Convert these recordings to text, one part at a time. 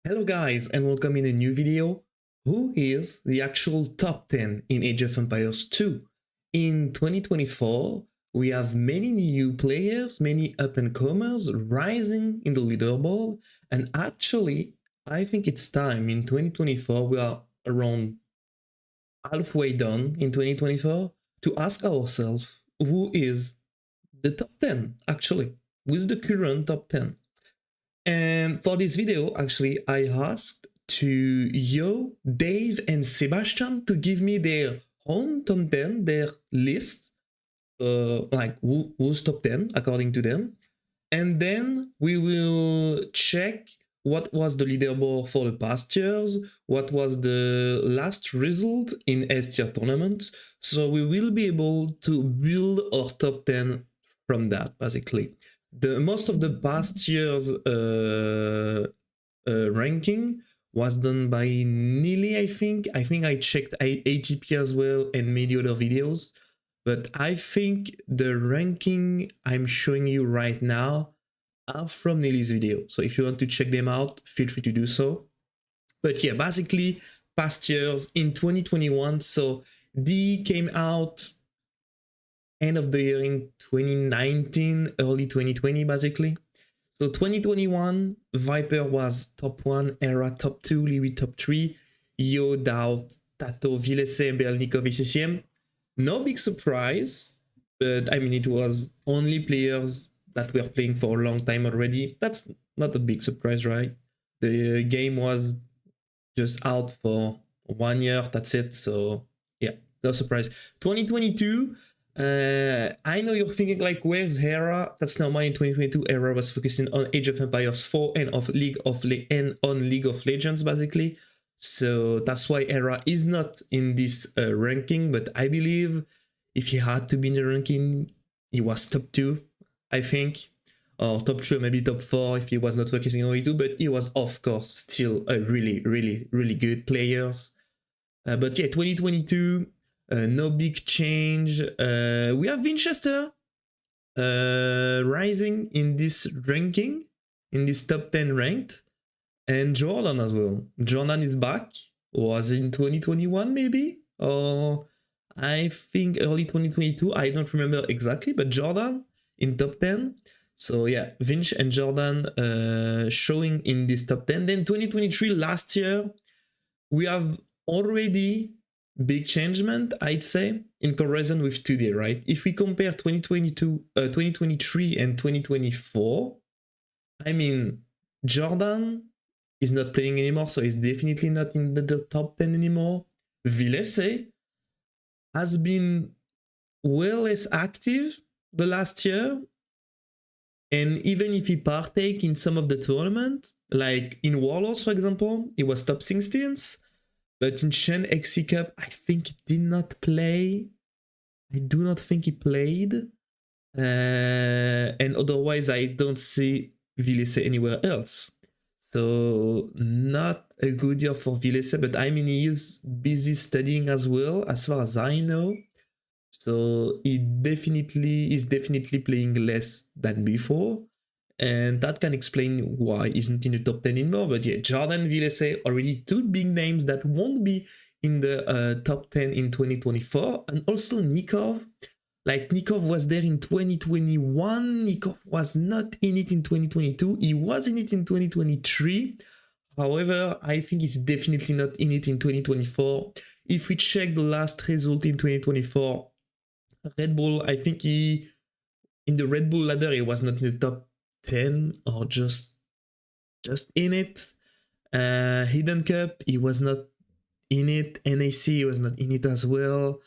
Hello guys and welcome in a new video. Who is the actual top 10 in Age of Empires 2? In 2024, we have many new players, many up-and-comers rising in the leaderboard, and actually, I think it's time in 2024, we are around halfway done in 2024, to ask ourselves who is the top 10 actually, who is the current top 10? And for this video, actually, I asked to Yo, Dave, and Sebastian to give me their own top 10, their list, like who's top 10 according to them. And then we will check what was the leaderboard for the past years, what was the last result in S tier tournaments. So we will be able to build our top 10 from that, basically. The most of the past years ranking was done by Nili, I think. I think I checked ATP as well and many other videos. But I think the ranking I'm showing you right now are from Nili's video. So if you want to check them out, feel free to do so. But yeah, basically past years in 2021. So D came out end of the year in 2019, early 2020, basically. So 2021, Viper was top 1, Era top 2, Liwi top 3, Yo, Dao, Tato, Vilese, Belnikov, ECCM. No big surprise, but I mean, it was only players that were playing for a long time already. That's not a big surprise, right? The game was just out for 1 year, that's it. So yeah, no surprise. 2022, I know you're thinking like, where's Hera? That's normal. In 2022, Hera was focusing on Age of Empires 4 and on League of Legends, basically. So that's why Hera is not in this ranking. But I believe if he had to be in the ranking, he was top 2, I think, or top 3, maybe top 4 if he was not focusing on AOE2. But he was, of course, still a really good player. But yeah, 2022. No big change. We have Winchester rising in this ranking, in this top 10 ranked, and Jordan as well. Jordan is back. Was in 2021 maybe, or I think early 2022. I don't remember exactly, but Jordan in top 10. So yeah, Vinch and Jordan showing in this top 10. Then 2023, last year, we have already big changement, I'd say, in comparison with today, right? If we compare 2023 and 2024, I mean, Jordan is not playing anymore, so he's definitely not in the top 10 anymore. Vilese has been well less active the last year, and even if he partake in some of the tournament, like in Warlords, for example, he was top 16th. But in Shen XC Cup, I think he did not play. I do not think he played. And otherwise, I don't see Vilese anywhere else. So not a good year for Vilese, but I mean, he is busy studying as well, as far as I know. So he is definitely playing less than before. And that can explain why he's not in the top 10 anymore. But yeah, Jordan, Vilese, already two big names that won't be in the top 10 in 2024. And also Nikov. Like, Nikov was there in 2021. Nikov was not in it in 2022. He was in it in 2023. However, I think he's definitely not in it in 2024. If we check the last result in 2024, Red Bull, I think in the Red Bull ladder, he was not in the top 10 or just in it. Hidden Cup, he was not in it. NAC, he was not in it as well.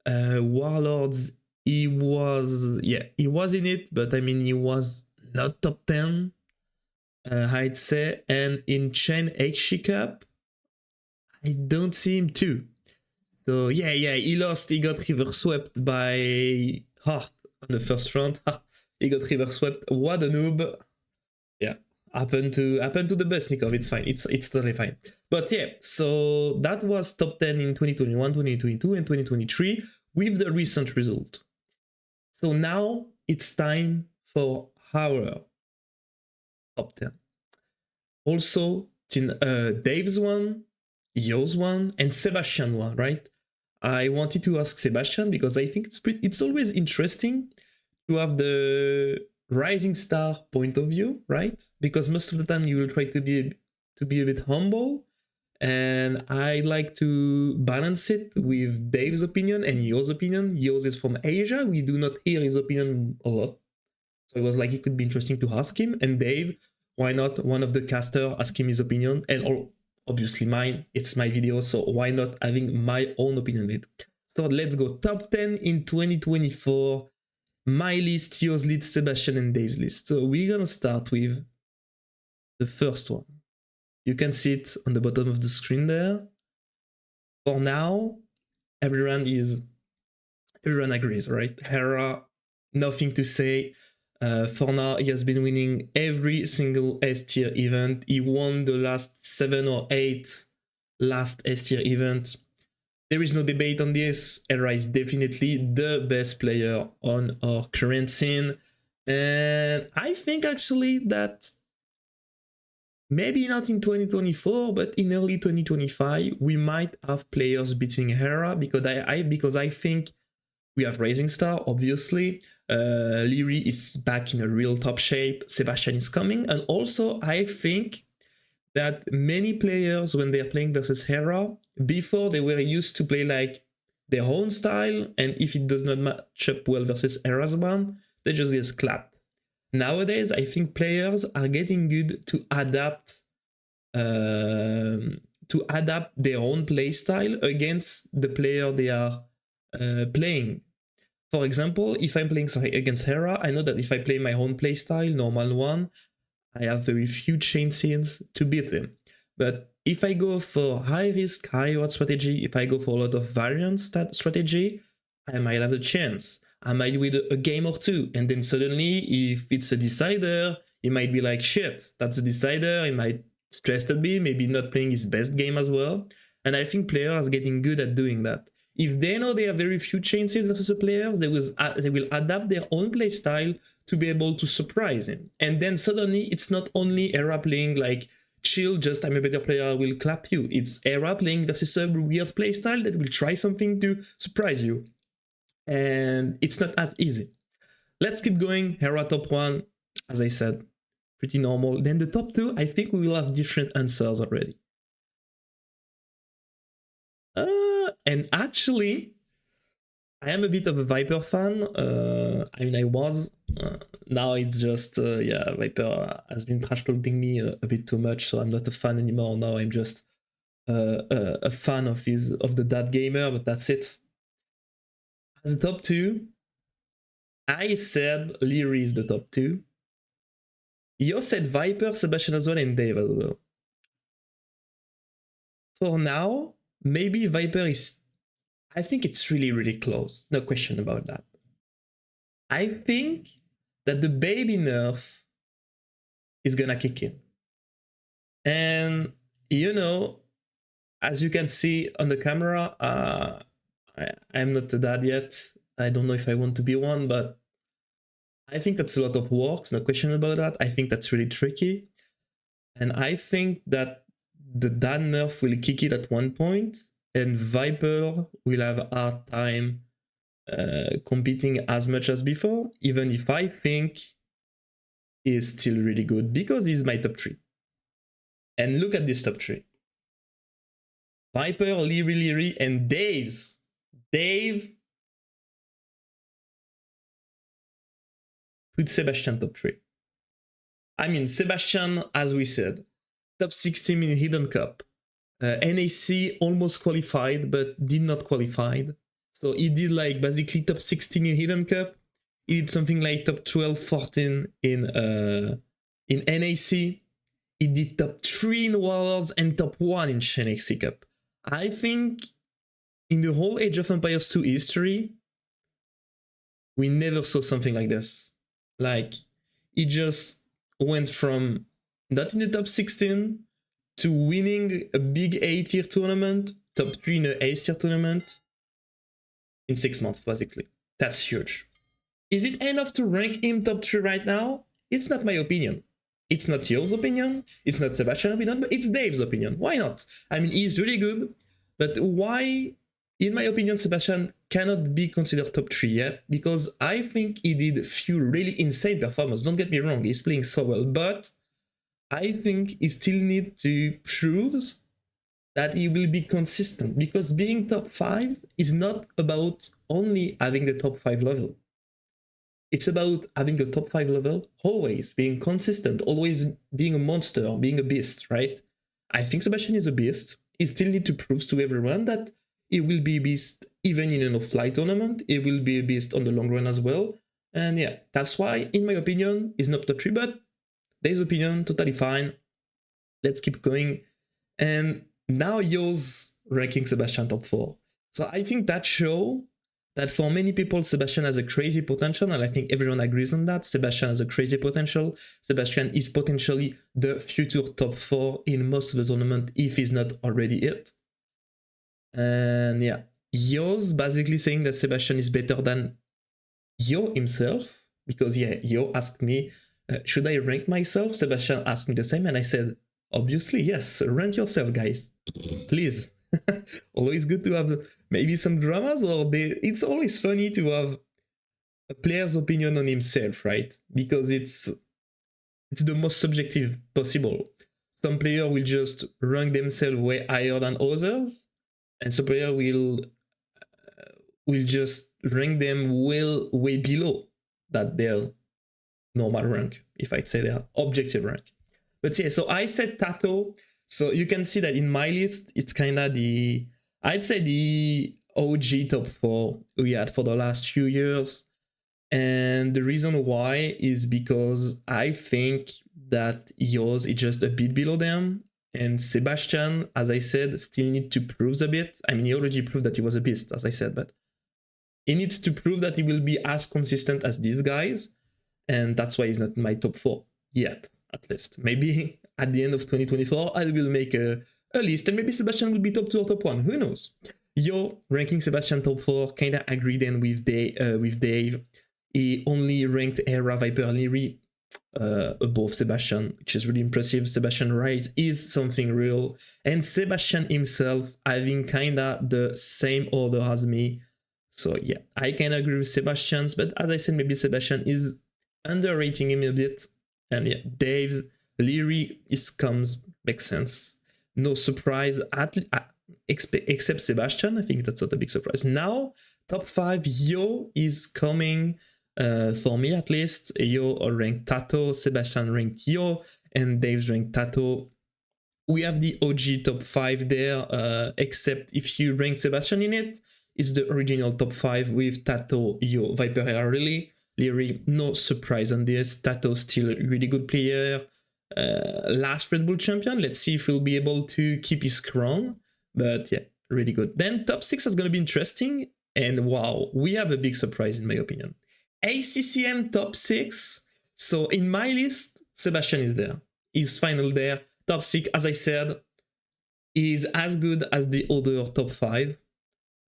Warlords, he was in it, but I mean, he was not top 10, I'd say. And in Chen HC Cup, I don't see him too. So yeah, he lost. He got river swept by Hart on the first round. He got river swept. What a noob. Yeah, happened to the best, Nikov. It's fine. It's totally fine. But yeah, so that was top 10 in 2021, 2022, and 2023 with the recent result. So now it's time for our top 10. Also, Dave's one, yours one, and Sebastian one, right? I wanted to ask Sebastian because I think it's always interesting to have the rising star point of view, right? Because most of the time you will try to be a bit humble, and I like to balance it with Dave's opinion and yours opinion. Yours is from Asia. We do not hear his opinion a lot, so it was like it could be interesting to ask him. And Dave, why not one of the caster ask him his opinion? And obviously mine, it's my video, so why not having my own opinion on it? So let's go. Top 10 in 2024. My list, yours list, Sebastian and Dave's list. So we're gonna start with the first one. You can see it on the bottom of the screen there. For now, everyone agrees, right? Hera, nothing to say. For now, he has been winning every single S tier event. He won the last 7 or 8 last S tier events. There is no debate on this. Hera is definitely the best player on our current scene. And I think actually that maybe not in 2024, but in early 2025, we might have players beating Hera because I think we have Rising Star, obviously. Leary is back in a real top shape. Sebastian is coming. And also, I think that many players, when they're playing versus Hera, before they were used to play like their own style, and if it does not match up well versus Hera's one, they just get clapped. Nowadays, I think players are getting good to adapt their own playstyle against the player they are playing. For example, if I'm playing against Hera, I know that if I play my own playstyle, normal one, I have very few chances to beat them. But if I go for high risk, high reward strategy, if I go for a lot of variant strategy, I might have a chance. I might win a game or two, and then suddenly, if it's a decider, he might be like, shit, that's a decider, he might stress a bit, maybe not playing his best game as well. And I think players are getting good at doing that. If they know they have very few chances versus a player, they will adapt their own playstyle to be able to surprise him. And then suddenly, it's not only Hera playing like, chill, just I'm a better player, I will clap you. It's Hera playing versus a weird playstyle that will try something to surprise you. And it's not as easy. Let's keep going. Hera top 1, as I said, pretty normal. Then the top 2, I think we will have different answers already. And actually, I am a bit of a Viper fan. I mean, I was. Now it's just, yeah, Viper has been trash talking me a bit too much, so I'm not a fan anymore. Now I'm just a fan of the dad gamer, but that's it. As the top 2, I said Leary is the top 2. You said Viper, Sebastian as well, and Dave as well. For now, maybe Viper is... I think it's really, really close. No question about that. I think that the baby nerf is gonna kick in. And, you know, as you can see on the camera, I'm not a dad yet. I don't know if I want to be one, but I think that's a lot of work, no question about that. I think that's really tricky. And I think that the dad nerf will kick it at one point, and Viper will have a hard time competing as much as before, even if I think he's still really good because he's my top 3. And look at this top 3. Viper, Leary, and Dave's. Dave put Sebastian top 3. I mean, Sebastian, as we said, top 16 in Hidden Cup. NAC almost qualified, but did not qualify. So he did like basically top 16 in Hidden Cup. He did something like top 12, 14 in NAC. He did top 3 in Warlords and top 1 in NAC Cup. I think in the whole Age of Empires 2 history, we never saw something like this. Like, he just went from not in the top 16 to winning a big A tier tournament, top 3 in a A tier tournament in 6 months, basically. That's huge. Is it enough to rank him top 3 right now? It's not my opinion. It's not yours opinion, it's not Sebastian's opinion, but it's Dave's opinion. Why not? I mean, he's really good, but why, in my opinion, Sebastian cannot be considered top 3 yet? Because I think he did a few really insane performances. Don't get me wrong, he's playing so well, but I think he still needs to prove that he will be consistent, because being top 5 is not about only having the top 5 level. It's about having the top 5 level, always being consistent, always being a monster, being a beast, right? I think Sebastian is a beast. He still needs to prove to everyone that he will be a beast even in an offline tournament. He will be a beast on the long run as well. And yeah, that's why, in my opinion, he's not top 3, but Dave's opinion, totally fine. Let's keep going. And now yours ranking Sebastian top 4. So I think that shows that for many people, Sebastian has a crazy potential, and I think everyone agrees on that. Sebastian has a crazy potential. Sebastian is potentially the future top 4 in most of the tournament, if he's not already it. And yeah, Yo's basically saying that Sebastian is better than Yo himself, because yeah, Yo asked me, should I rank myself? Sebastian asked me the same, and I said, obviously, yes, rank yourself, guys. Please. Always good to have maybe some dramas, or it's always funny to have a player's opinion on himself, right? Because it's the most subjective possible. Some player will just rank themselves way higher than others, and some player will just rank them way below that their normal rank, if I'd say their objective rank. But yeah, so I said Tato. So you can see that in my list, it's kind of I'd say the OG top 4 we had for the last few years. And the reason why is because I think that yours is just a bit below them. And Sebastian, as I said, still needs to prove a bit. I mean, he already proved that he was a beast, as I said, but he needs to prove that he will be as consistent as these guys. And that's why he's not in my top 4 yet, at least. Maybe at the end of 2024, I will make a list, and maybe Sebastian will be top 2 or top 1. Who knows? Yo, ranking Sebastian top 4, kind of agreed then with Dave. He only ranked Era Viper Leary above Sebastian, which is really impressive. Sebastian Rise is something real. And Sebastian himself having kind of the same order as me. So yeah, I can agree with Sebastian's, but as I said, maybe Sebastian is underrating him a bit. And yeah, Dave's Leary makes sense. No surprise, except Sebastian. I think that's not a big surprise. Now, top 5, Yo is coming, for me at least. Yo ranked Tato, Sebastian ranked Yo, and Dave's ranked Tato. We have the OG top 5 there, except if you rank Sebastian in it, it's the original top 5 with Tato, Yo, Viper Air Leary. No surprise on this. Tato still a really good player. Last Red Bull champion. Let's see if he'll be able to keep his crown. But yeah, really good. Then top 6 is going to be interesting. And wow, we have a big surprise in my opinion. ACCM top 6. So in my list, Sebastian is there. He's final there. Top 6, as I said, is as good as the other top 5.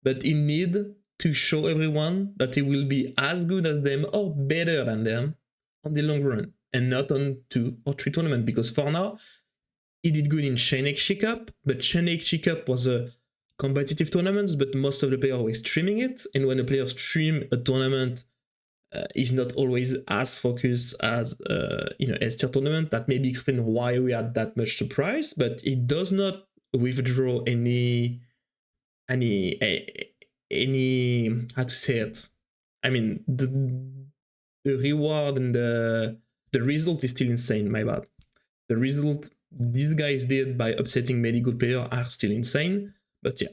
But he need to show everyone that he will be as good as them or better than them on the long run, and not on 2 or 3 tournaments, because for now, he did good in Shenek Cup, but Shenek Cup was a competitive tournament, but most of the players were streaming it, and when a player stream a tournament, he's not always as focused as S-tier tournament. That maybe explain why we had that much surprise, but it does not withdraw any how to say it. I mean, the reward and the result is still insane. My bad. The result these guys did by upsetting many good players are still insane. But yeah,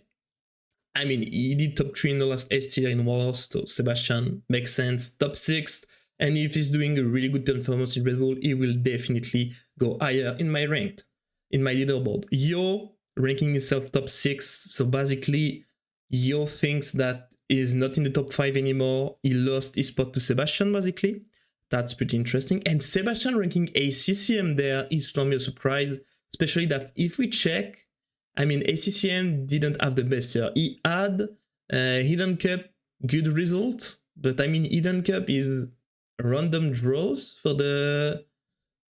I mean, he did top 3 in the last S tier in Wars, so Sebastian makes sense. Top 6, and if he's doing a really good performance in Red Bull, he will definitely go higher in my leaderboard. Yo ranking himself top 6, so basically Yo thinks that he's not in the top 5 anymore. He lost his spot to Sebastian, basically. That's pretty interesting. And Sebastian ranking ACCM there is for me a surprise, especially that if we check, I mean, ACCM didn't have the best year. He had Hidden Cup, good result, but I mean, Hidden Cup is random draws for the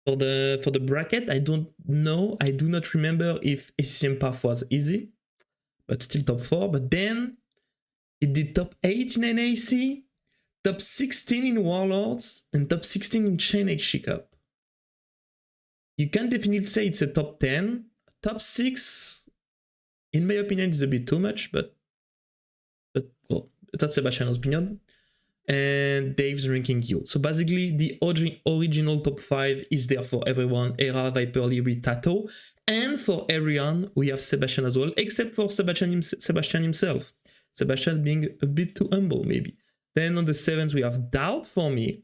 For the bracket, I don't know. I do not remember if ACCM path was easy, but still top 4. But then it did top 8 in NAC, top 16 in Warlords, and top 16 in Chain HC Cup. You can definitely say it's a top 10. Top 6, in my opinion, is a bit too much, but well, that's Sebastian's opinion. And Dave's ranking you. So basically, the original top 5 is there for everyone. Era, Viper, Libri, Tato. And for everyone, we have Sebastian as well, except for Sebastian himself. Sebastian being a bit too humble, maybe. Then on the 7th, we have Doubt for me.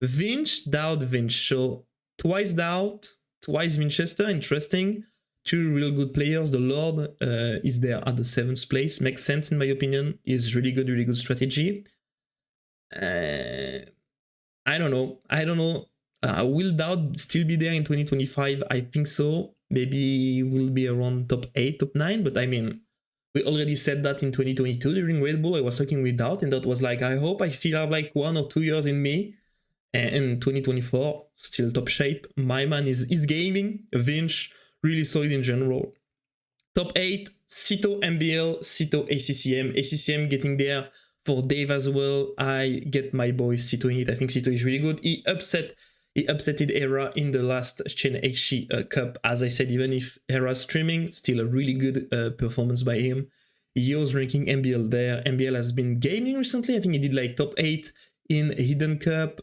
Vinch, Doubt, Vinch. So twice Doubt, twice Winchester. Interesting. 2 real good players. The Lord is there at the 7th place. Makes sense in my opinion. Is really good strategy. I don't know. Will Doubt still be there in 2025? I think so. Maybe will be around top 8, top 9. But I mean, we already said that in 2022 during Red Bull. I was talking with Doubt, and that was like, I hope I still have like 1 or 2 years in me. And 2024, still top shape. My man is gaming. Vinch, really solid in general. Top 8, Cito MBL, Cito ACCM. ACCM getting there for Dave as well. I get my boy Cito in it. I think Cito is really good. He upsetted Era in the last Chain HC Cup. As I said, even if Era streaming, still a really good performance by him. Yo's ranking MBL there. MBL has been gaming recently. I think he did like top 8 in Hidden Cup.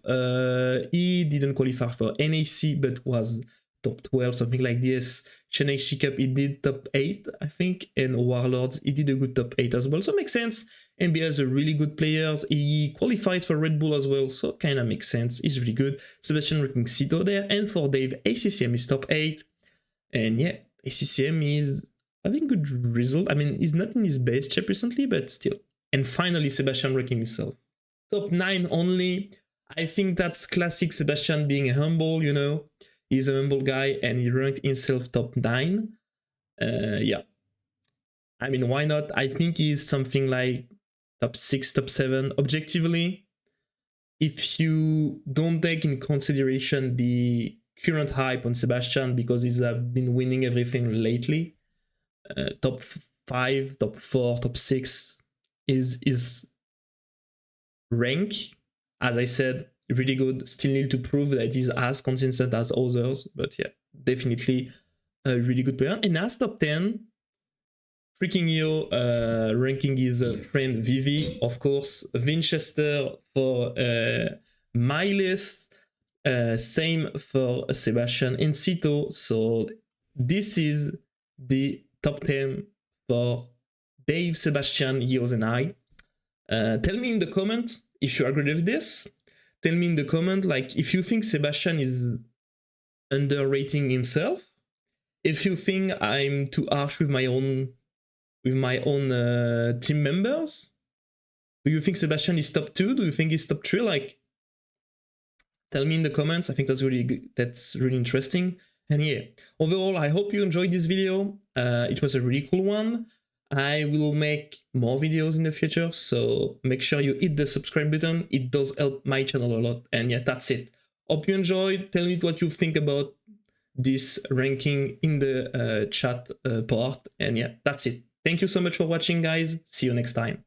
He didn't qualify for NAC, but was top 12, something like this. Chain HC Cup, he did top 8, I think. And Warlords, he did a good top 8 as well. So it makes sense. MBL is a really good player. He qualified for Red Bull as well, so kind of makes sense. He's really good. Sebastian ranking Cito there. And for Dave, ACCM is top 8. And yeah, ACCM is having good result. I mean, he's not in his best shape recently, but still. And finally, Sebastian ranking himself. Top 9 only. I think that's classic Sebastian being humble, you know. He's a humble guy and he ranked himself top 9. Yeah. I mean, why not? I think he's something like top 6, top 7. Objectively, if you don't take in consideration the current hype on Sebastian because he's been winning everything lately, top 5, top 4, top 6 is rank. As I said, really good. Still need to prove that he's as consistent as others, but yeah, definitely a really good player. And as top 10, freaking Yo ranking his friend Vivi, of course. Winchester for my list. Same for Sebastian and Cito. So this is the top 10 for Dave, Sebastian, Yos, and I. Tell me in the comment if you agree with this. Tell me in the comment like if you think Sebastian is underrating himself. If you think I'm too harsh with my own team members. Do you think Sebastian is top 2? Do you think he's top 3? Like, tell me in the comments. I think that's really good. That's really interesting. And yeah, overall, I hope you enjoyed this video. It was a really cool one. I will make more videos in the future, so make sure you hit the subscribe button. It does help my channel a lot. And yeah, that's it. Hope you enjoyed. Tell me what you think about this ranking in the chat part. And yeah, that's it. Thank you so much for watching, guys. See you next time.